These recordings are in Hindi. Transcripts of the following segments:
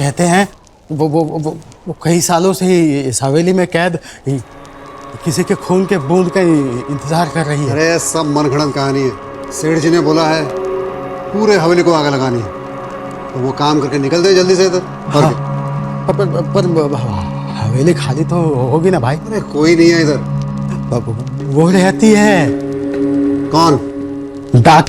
कहते हैं वो कई सालों से ही इस हवेली में कैद किसी के खून के बूंद का इंतजार कर रही है। अरे सब मनगढ़ंत कहानी है। सेठ जी ने बोला है पूरे हवेली को आग लगानी है, तो वो काम करके निकल दे जल्दी से इधर। हाँ, पर हवेली खाली तो होगी ना भाई? अरे कोई नहीं है इधर। वो रहती है। कौन? डाक।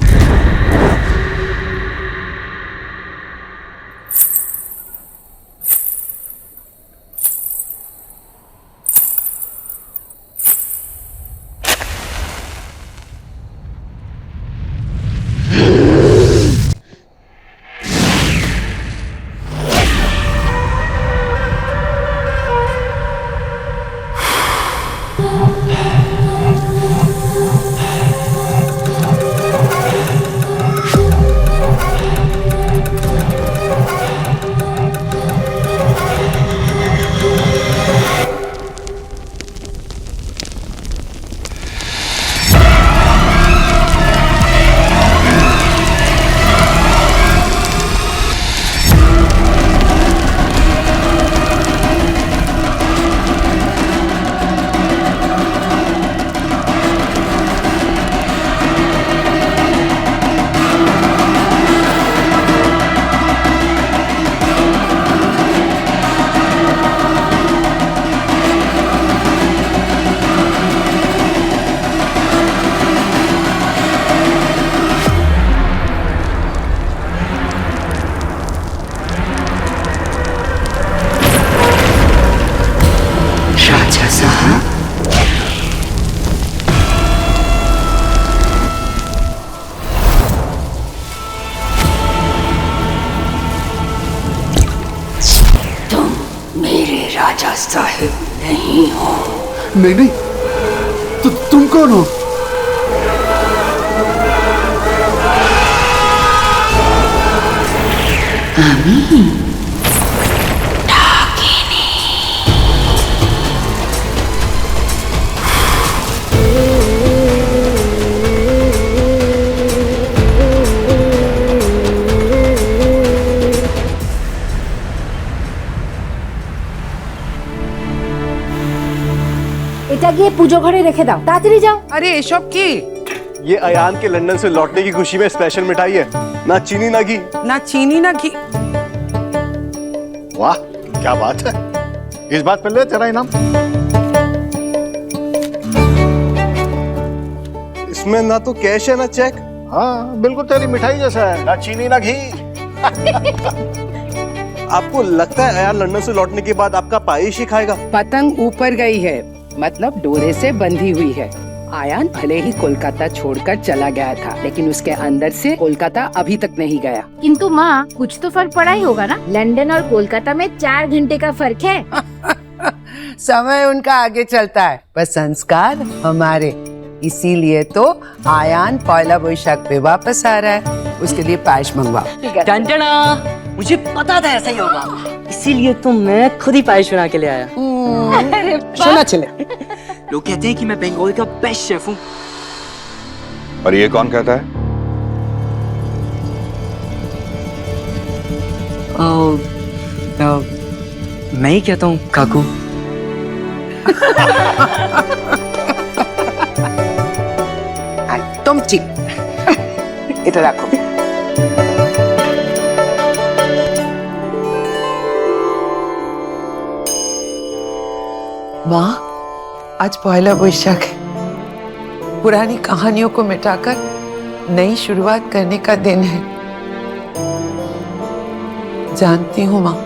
राजा साहिब नहीं हो। नहीं, तो तुम कौन हो? এটা গিয়ে পুজো ঘরে রেখে দাও, তাড়াতাড়ি যাও। अरे एसब की? ये अयान के लंदन से लौटने की खुशी में स्पेशल मिठाई है, ना चीनी ना घी। ना चीनी ना घी। वाह क्या बात है, इस बात पर ले तेरा इनाम। इसमें ना तो कैश है ना चेक। हाँ बिल्कुल तेरी मिठाई जैसा है, ना चीनी ना घी। आपको लगता है अयान लंदन से लौटने के बाद आपका पाइश ही खाएगा? पतंग ऊपर गई है, मतलब डोरे से बंधी हुई है। आयान भले ही कोलकाता छोड़कर चला गया था, लेकिन उसके अंदर से कोलकाता अभी तक नहीं गया। किंतु माँ, कुछ तो फर्क पड़ा ही होगा ना। लंदन और कोलकाता में 4 घंटे का फर्क है। समय उनका आगे चलता है, पर संस्कार हमारे। इसीलिए तो आयान पहला वैशाख पे वापस आ रहा है। उसके लिए पायस मंगवाओ। टंटना, मुझे पता था ऐसा ही होगा, इसीलिए तो मैं खुद ही पायस बना के ले आया। सुना चले। लोग कहते हैं कि मैं बंगाल का बेस्ट शेफ हूँ। और ये कौन कहता है? मैं ही कहता हूँ काकू। तुम ठीक इधर रखो। माँ, आज पहला वैशाख है। पुरानी कहानियों को मिटाकर नई शुरुआत करने का दिन है। जानती हूँ माँ,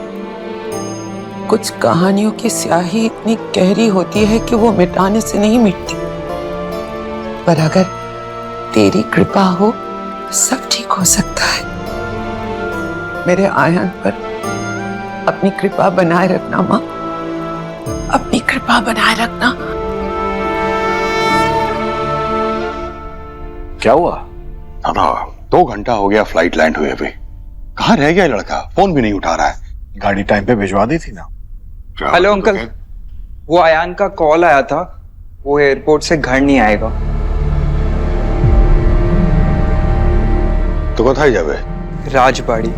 कुछ कहानियों की स्याही इतनी गहरी होती है कि वो मिटाने से नहीं मिटती, पर अगर तेरी कृपा हो सब ठीक हो सकता है। मेरे आयान पर अपनी कृपा बनाए रखना माँ, अपनी कृपा बनाए रखना। क्या हुआ? ना 2 घंटा हो गया फ्लाइट लैंड हुए अभी। कहाँ रह गया लड़का? फोन भी नहीं उठा रहा है। गाड़ी टाइम पे भिजवा दी थी ना। हेलो अंकल, वो आयान का कॉल आया था, वो एयरपोर्ट से घर नहीं आएगा। तो कोথায় যাবে? राजबाड़ी।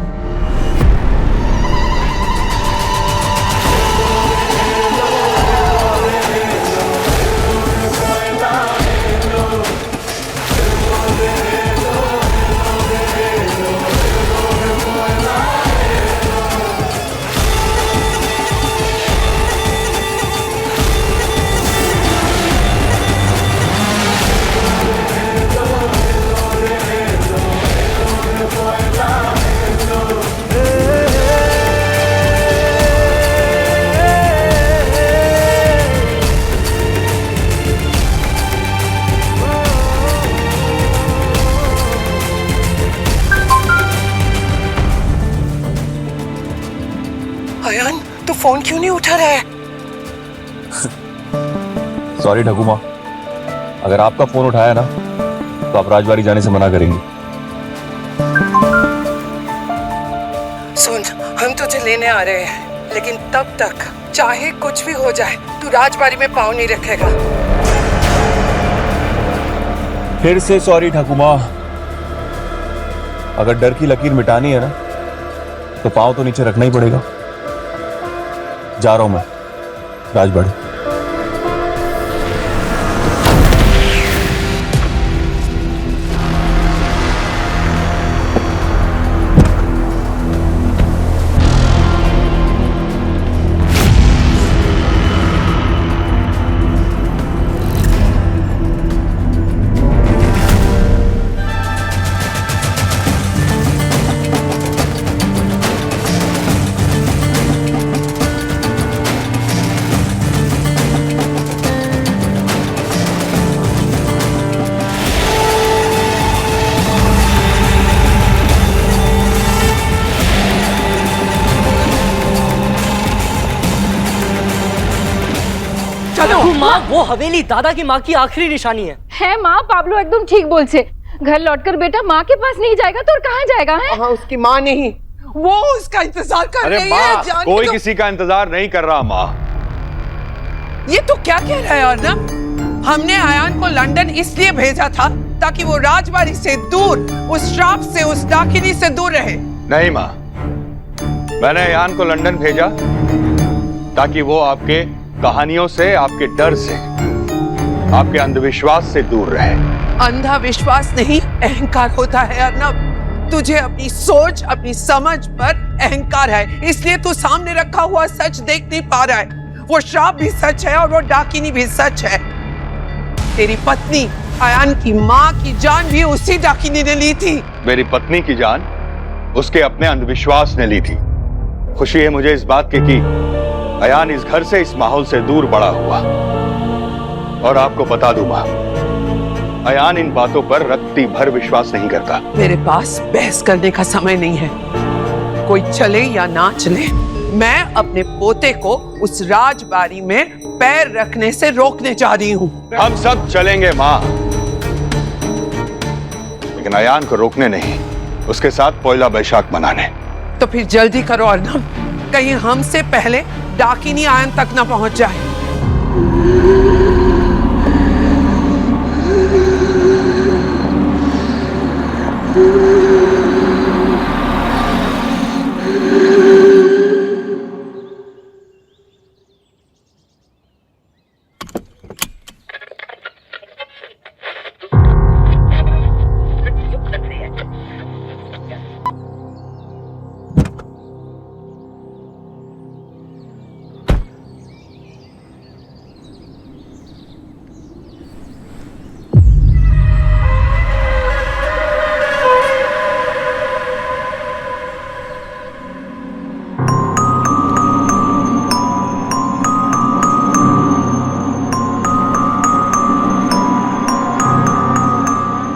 फोन क्यों नहीं उठा रहा है? सॉरी ठाकुमा, अगर आपका फोन उठाया ना तो आप राजबाड़ी जाने से मना करेंगे। सुन, हम तुझे लेने आ रहे हैं, लेकिन तब तक चाहे कुछ भी हो जाए तू राजबाड़ी में पाँव नहीं रखेगा। फिर से सॉरी ठाकुमा, अगर डर की लकीर मिटानी है ना तो पाँव तो नीचे रखना ही पड़ेगा। जा रहा हूं मैं राजबाड़ी। माँ, वो हवेली दादा की माँ की आखिरी निशानी है माँ, पाब्लो एकदम ठीक बोल से। घर लौटकर बेटा माँ के पास नहीं जाएगा तो और कहाँ जाएगा है? हाँ, उसकी माँ नहीं, वो उसका इंतजार कर रही है। माँ, कोई किसी का इंतजार नहीं कर रहा माँ। ये तो क्या कह रहा है अर्नब? हमने अयान को लंदन इसलिए भेजा था ताकि वो राजबाड़ी से दूर, उस श्राप से, उस डाकिनी से दूर रहे। नहीं माँ, मैंने अयान को लंदन भेजा ताकि वो आपके कहानियों से, आपके डर से, आपके अंधविश्वास से दूर रहे। अंधा विश्वास नहीं, अहंकार होता है अर्नब। तुझे अपनी सोच, अपनी समझ पर अहंकार है, इसलिए तू सामने रखा हुआ सच देख नहीं पा रहा है। वो श्राप भी सच है और वो डाकिनी भी सच है। तेरी पत्नी अयान की माँ की जान भी उसी डाकिनी ने ली थी। मेरी पत्नी की जान उसके अपने अंधविश्वास ने ली थी। खुशी है मुझे इस बात की कि अयान इस घर से, इस माहौल से दूर बड़ा हुआ। और आपको बता दूं मां, अयान इन बातों पर रत्ती भर विश्वास नहीं करता। मेरे पास बहस करने का समय नहीं है। कोई चले या ना चले, मैं अपने पोते को उस राजबाड़ी में पैर रखने से रोकने जा रही हूँ। हम सब चलेंगे मां, लेकिन अयान को रोकने नहीं, उसके साथ पहला बैशाख मनाने। तो फिर जल्दी करो अर्नब, कहीं हमसे पहले डाकिनी अयान तक न पहुंच जाए।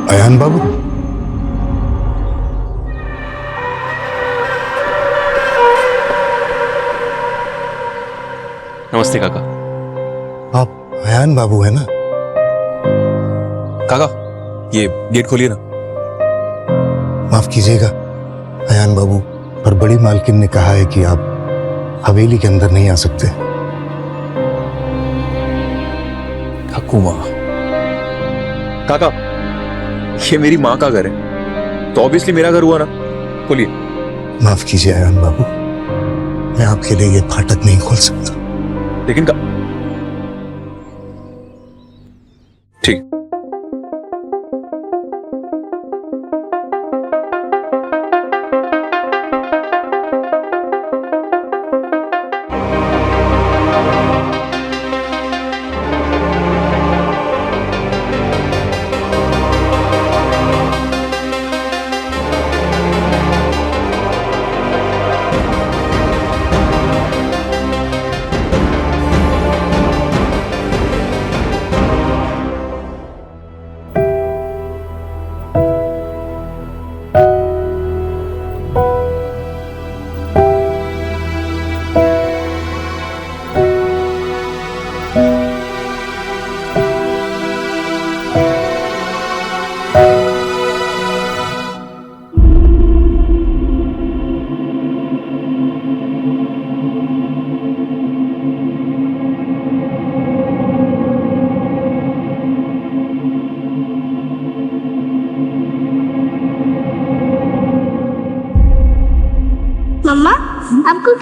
अयान बाबू, नमस्ते काका। आप अयान बाबू है ना? काका, ये गेट खोलिए ना। माफ कीजिएगा अयान बाबू, पर बड़ी मालकिन ने कहा है कि आप हवेली के अंदर नहीं आ सकते। ठाकुमा, काका, ये मेरी माँ का घर है तो ऑब्वियसली मेरा घर हुआ ना। खोलिए। माफ कीजिए अयान बाबू, मैं आपके लिए ये फाटक नहीं खोल सकता। लेकिन ठीक।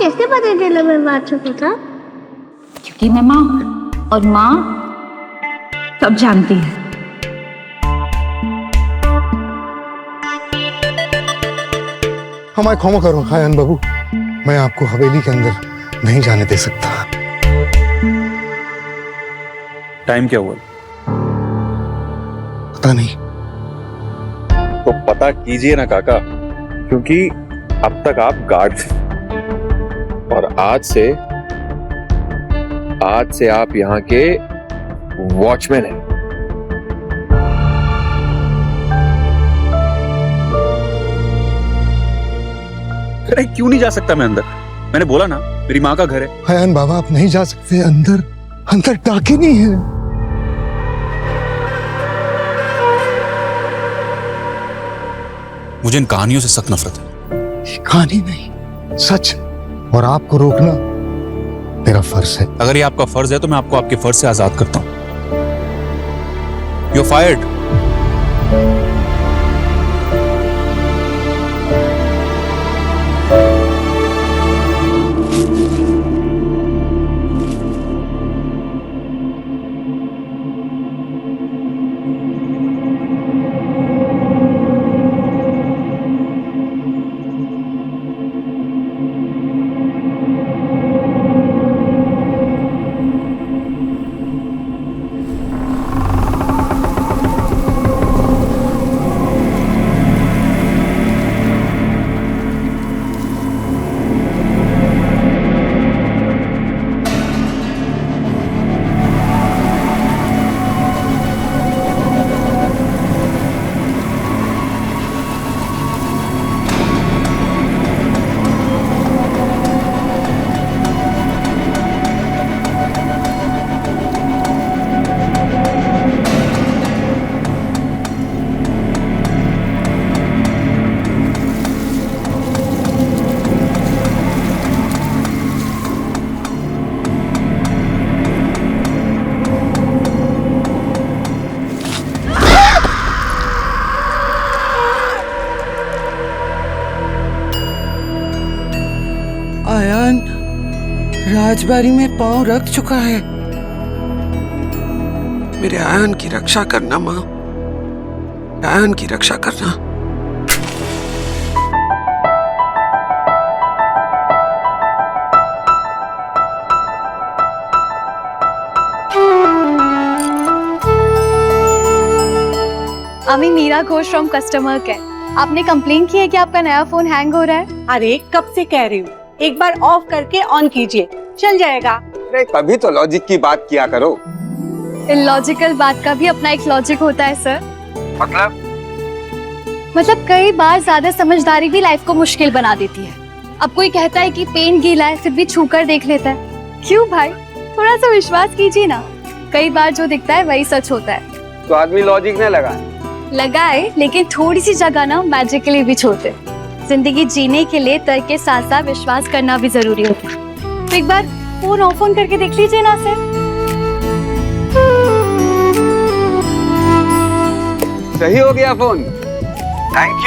कैसे पता चला मैं बात छुपा था? क्योंकि मैं माँ हूँ और माँ सब जानती है। हमारे क्षमा करो आयान बाबू, मैं आपको हवेली के अंदर नहीं जाने दे सकता। टाइम क्या हुआ? पता नहीं। तो पता कीजिए ना काका, क्योंकि अब तक आप गार्ड थे और आज से आप यहाँ के वॉचमैन हैं। अरे क्यों नहीं जा सकता मैं अंदर? मैंने बोला ना मेरी माँ का घर है। आयान बाबा आप नहीं जा सकते अंदर, अंदर डाके नहीं है। मुझे इन कहानियों से सख्त नफरत है। कहानी नहीं, सच, और आपको रोकना मेरा फर्ज है। अगर ये आपका फर्ज है तो मैं आपको आपके फर्ज से आजाद करता हूं। You're fired. आयान राजबारी में पांव रख चुका है। मेरे आयान की रक्षा करना माँ, आयान की रक्षा करना। अमी Meera Ghosh from customer care. आपने कंप्लेन की है कि आपका नया फोन हैंग हो रहा है। अरे कब से कह रही हूँ, एक बार ऑफ करके ऑन कीजिए, चल जाएगा। अरे कभी तो लॉजिक की बात किया करो। इलॉजिकल बात का भी अपना एक लॉजिक होता है सर। मतलब कई बार ज्यादा समझदारी भी लाइफ को मुश्किल बना देती है। अब कोई कहता है कि पेन गीला है, फिर भी छूकर देख लेता है। क्यों भाई, थोड़ा सा विश्वास कीजिए ना। कई बार जो दिखता है वही सच होता है। तो आदमी लॉजिक न लगाए, लेकिन थोड़ी सी जगह ना मैजिक के लिए भी छोड़ते। जिंदगी जीने के लिए तर्क के साथ साथ विश्वास करना भी जरूरी होता है। तो एक बार फोन ऑफ ऑन करके देख लीजिए ना सर। सही हो गया फोन। Thank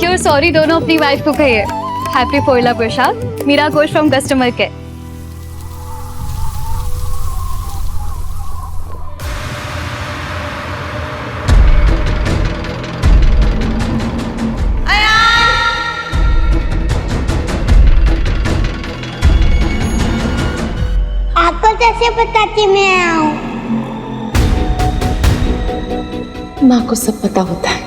you. सॉरी दोनों अपनी वाइफ को कहिए हैप्पी पोइला प्रसाद। Meera Ghosh from customer care. आपको कैसे पता कि मैं आऊं? माँ को सब पता होता है।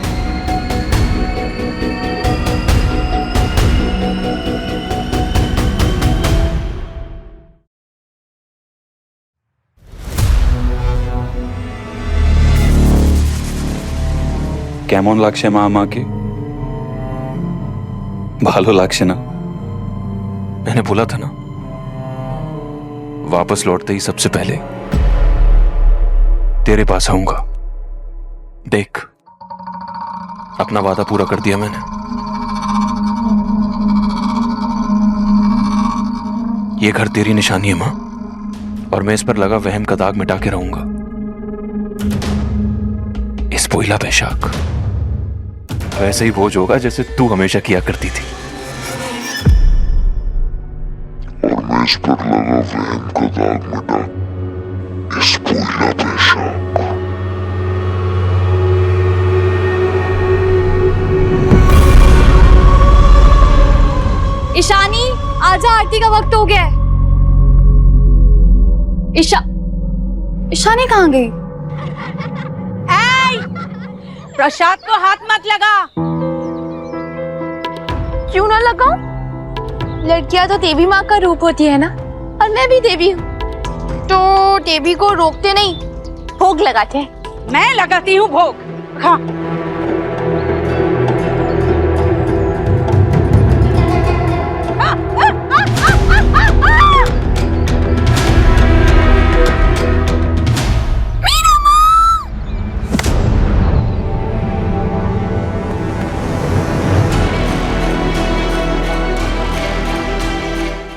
কেমন লাগছে মা আমাকে? ভালো লাগছে না? मैंने बोला था ना, वापस लौटते ही सबसे पहले तेरे पास आऊंगा। देख, अपना वादा पूरा कर दिया मैंने। ये घर तेरी निशानी है मां, और मैं इस पर लगा वहम का दाग मिटा के रहूंगा। इस पोइला बैशाख वैसे ही बोझ होगा जैसे तू हमेशा किया करती थी। मुझ पर लगा वहम का दाग मिटा इस पूजा पेशाब। ईशानी आजा, आरती का वक्त हो गया है। ईशानी कहाँ गई? प्रसाद को हाथ मत लगा। क्यों ना लगाऊं? लड़कियां तो देवी माँ का रूप होती है ना, और मैं भी देवी हूँ, तो देवी को रोकते नहीं, भोग लगाते हैं। मैं लगाती हूँ भोग। हाँ।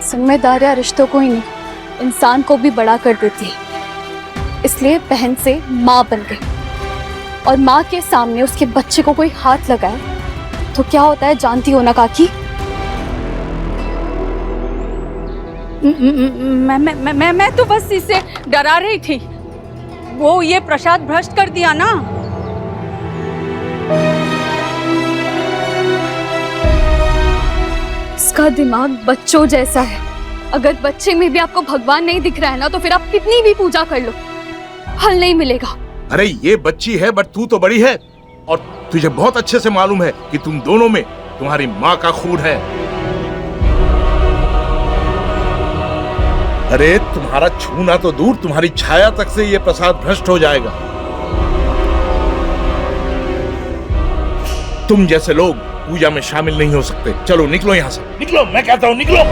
जिम्मेदारियां रिश्तों को ही नहीं, इंसान को भी बड़ा कर देती है। इसलिए बहन से माँ बन गई, और माँ के सामने उसके बच्चे को कोई हाथ लगाए तो क्या होता है जानती हो ना काकी? मैं तो बस इसे डरा रही थी। वो ये प्रसाद भ्रष्ट कर दिया ना। इसका दिमाग बच्चों जैसा है। अगर बच्चे में भी आपको भगवान नहीं दिख रहा है ना, तो फिर आप कितनी भी पूजा कर लो, हल नहीं मिलेगा। अरे ये बच्ची है, बट तू तो बड़ी है, और तुझे बहुत अच्छे से मालूम है कि तुम दोनों में तुम्हारी माँ का खून है। अरे तुम्हारा छूना तो दूर, तुम्हारी छाया तक से ये प्रसाद भ्रष्ट हो जाएगा। तुम जैसे लोग पूजा में शामिल नहीं हो सकते। चलो निकलो यहाँ से, निकलो, मैं कहता हूँ निकलो।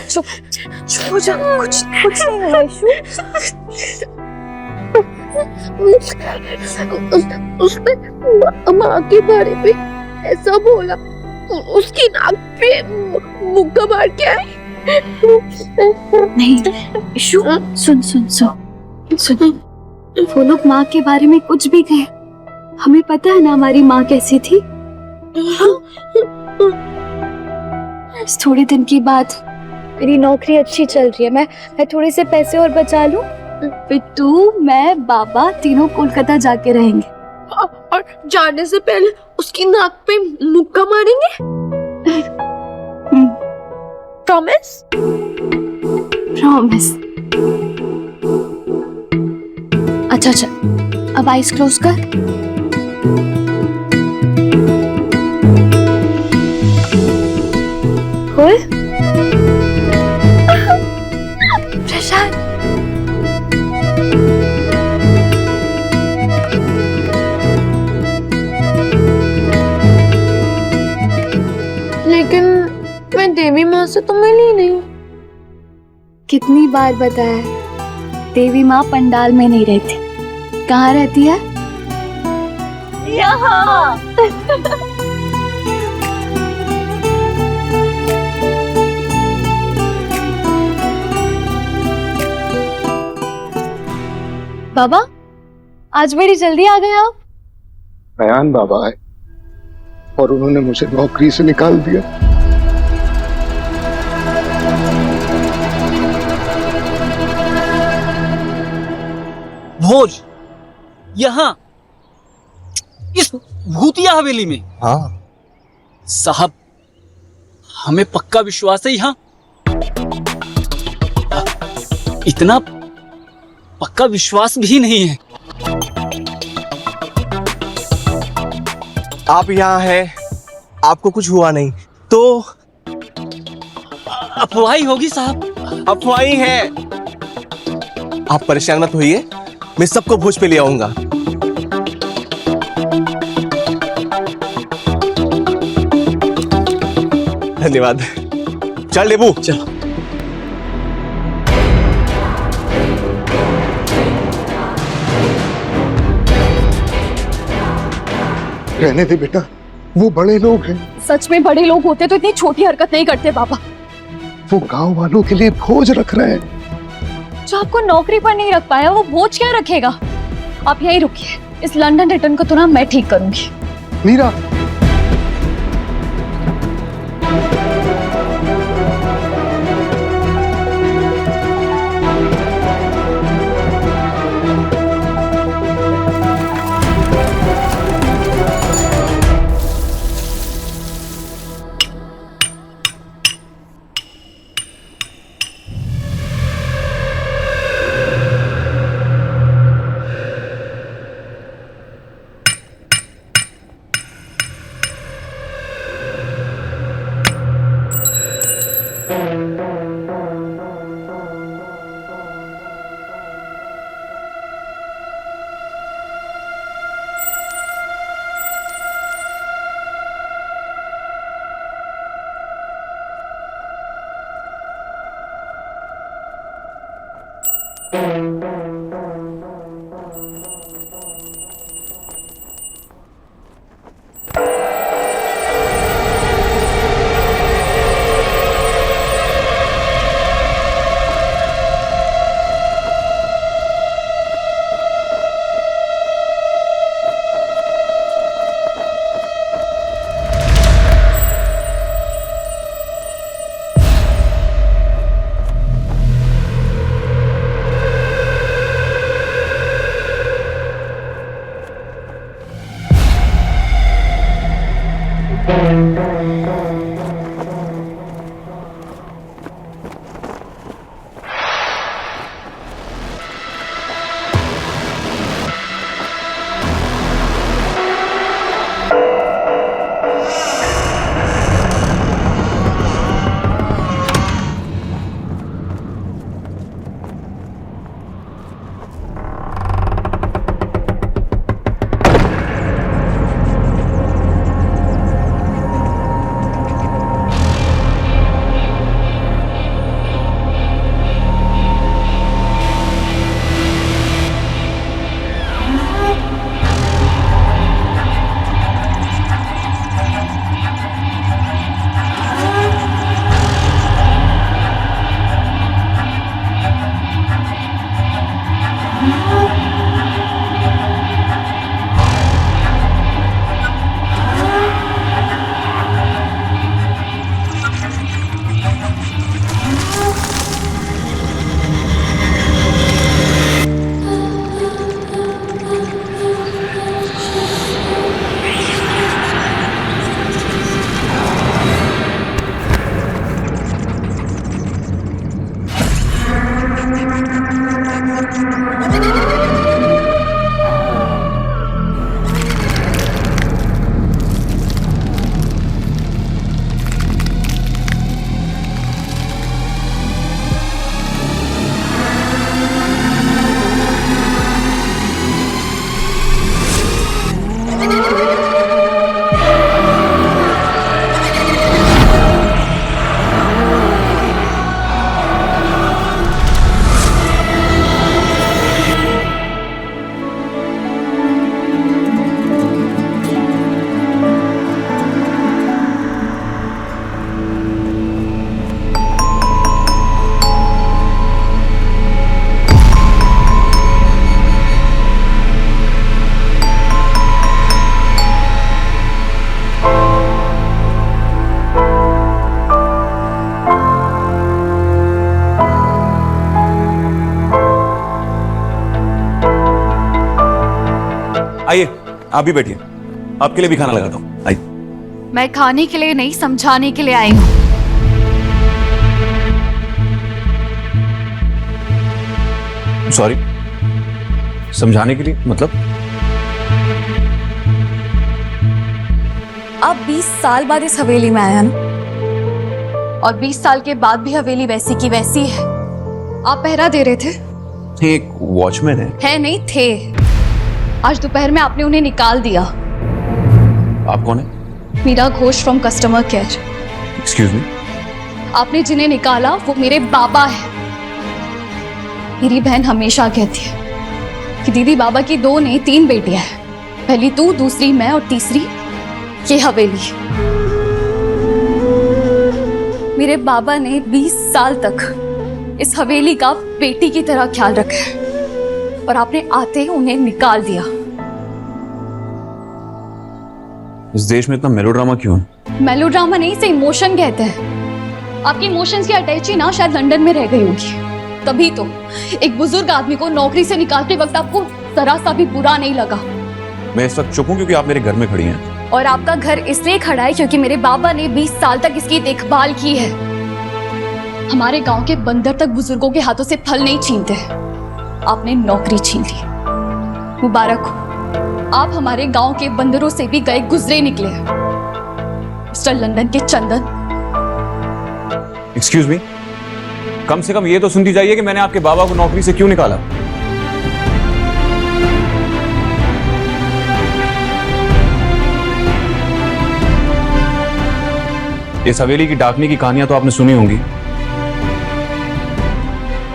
चुप हो जा, कुछ नहीं हुआ इशू। उसने माँ के बारे में ऐसा बोला, उसकी नाक पे मुक्का मार के आई। नहीं इशू, सुन सुन सुन सुन, वो लोग माँ के बारे में कुछ भी कहे, हमें पता है ना हमारी माँ कैसी थी। थोड़े दिन की बात, मेरी नौकरी अच्छी चल रही है, मैं थोड़े से पैसे और बचा लूं, फिर तू, मैं, बाबा तीनों कोलकाता जाके रहेंगे। और जाने से पहले उसकी नाक पे मुक्का मारेंगे। प्रॉमिस? प्रॉमिस। अच्छा अच्छा, अब आइज क्लोज कर। खोल। प्रशांत, लेकिन मैं देवी माँ से तो मिली नहीं। कितनी बार बताया, देवी माँ पंडाल में नहीं रहती। कहाँ रहती है? यहाँ। बाबा, आज बड़ी जल्दी आ गए आप। बयान बाबा है और उन्होंने मुझे नौकरी से निकाल दिया। भोज यहाँ इस भूतिया हवेली में? हाँ साहब, हमें पक्का विश्वास है यहाँ इतना पक्का विश्वास भी नहीं है। आप यहाँ हैं, आपको कुछ हुआ नहीं तो? अफवाही होगी साहब। अफवाही है। आप परेशान मत होइए, मैं सबको भोज पे ले आऊंगा। धन्यवाद। चल लेबू, चल। रहने दे बेटा, वो बड़े लोग हैं। सच में बड़े लोग होते तो इतनी छोटी हरकत नहीं करते पापा। वो गांव वालों के लिए बोझ रख रहे हैं। जो आपको नौकरी पर नहीं रख पाया वो बोझ क्या रखेगा। आप यहीं रुकिए, इस लंदन रिटर्न को तो ना मैं ठीक करूंगी। मीरा, आइए, आप भी बैठिए, आपके लिए भी खाना लगाता हूँ। आइए। मैं खाने के लिए नहीं, समझाने के लिए आई हूँ। सॉरी, समझाने के लिए मतलब? आप 20 साल बाद इस हवेली में आया ना, और 20 साल के बाद भी हवेली वैसी की वैसी है। आप पहरा दे रहे थे? एक वॉचमैन है नहीं थे। आज दोपहर में आपने उन्हें निकाल दिया। आप कौन है? Meera Ghosh from customer care. Excuse me? आपने जिन्हें निकाला वो मेरे बाबा है। मेरी बहन हमेशा कहती है कि दीदी बाबा की 2 नहीं 3 बेटियां हैं, पहली तू, दूसरी मैं और तीसरी ये हवेली। मेरे बाबा ने 20 साल तक इस हवेली का बेटी की तरह ख्याल रखा है और आपने आते ही उन्हें निकाल दिया। इस देश में इतना मेलोड्रामा क्यों है? मेलोड्रामा नहीं, इसे इमोशन कहते हैं। आपकी इमोशंस की अटैची ना शायद लंदन में रह गई होगी, तभी तो एक बुजुर्ग आदमी को नौकरी से निकालते वक्त आपको जरा सा भी बुरा नहीं लगा। मैं इस वक्त चुप हूं क्योंकि आप मेरे घर में खड़ी हैं। और आपका घर इसलिए खड़ा है क्योंकि मेरे बाबा ने 20 साल तक इसकी देखभाल की है। हमारे गांव के बंदर तक बुजुर्गों के हाथों से फल नहीं छीनते। आपने नौकरी छीन ली, मुबारक हो। आप हमारे गांव के बंदरों से भी गए गुजरे निकले। मिस्टर लंदन के चंदन। एक्सक्यूज मी, कम से कम ये तो सुनती जाइए कि मैंने आपके बाबा को नौकरी से क्यों निकाला। इस हवेली की डाकनी की कहानियां तो आपने सुनी होंगी।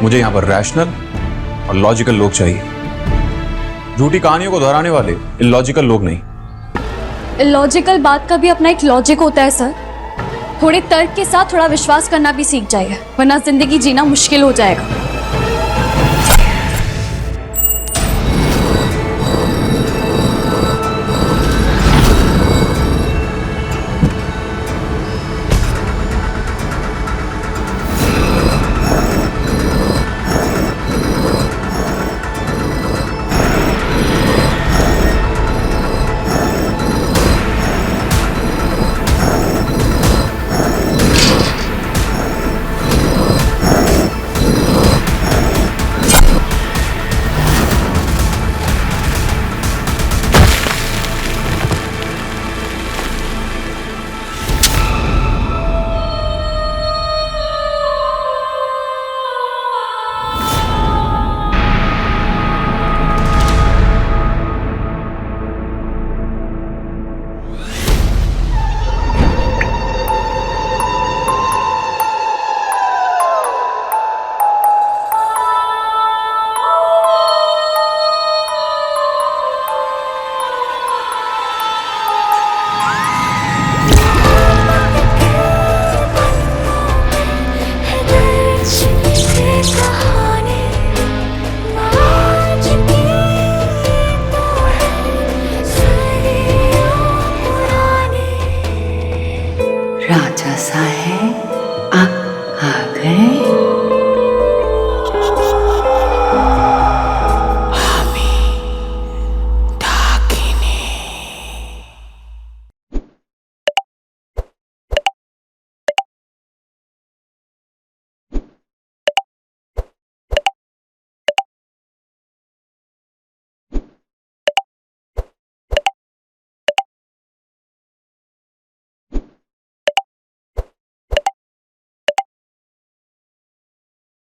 मुझे यहां पर रैशनल और लॉजिकल लोग चाहिए, झूठी कहानियों को दोहराने वाले इलॉजिकल लोग नहीं। इलॉजिकल बात का भी अपना एक लॉजिक होता है सर। थोड़े तर्क के साथ थोड़ा विश्वास करना भी सीख जाइए, वरना जिंदगी जीना मुश्किल हो जाएगा।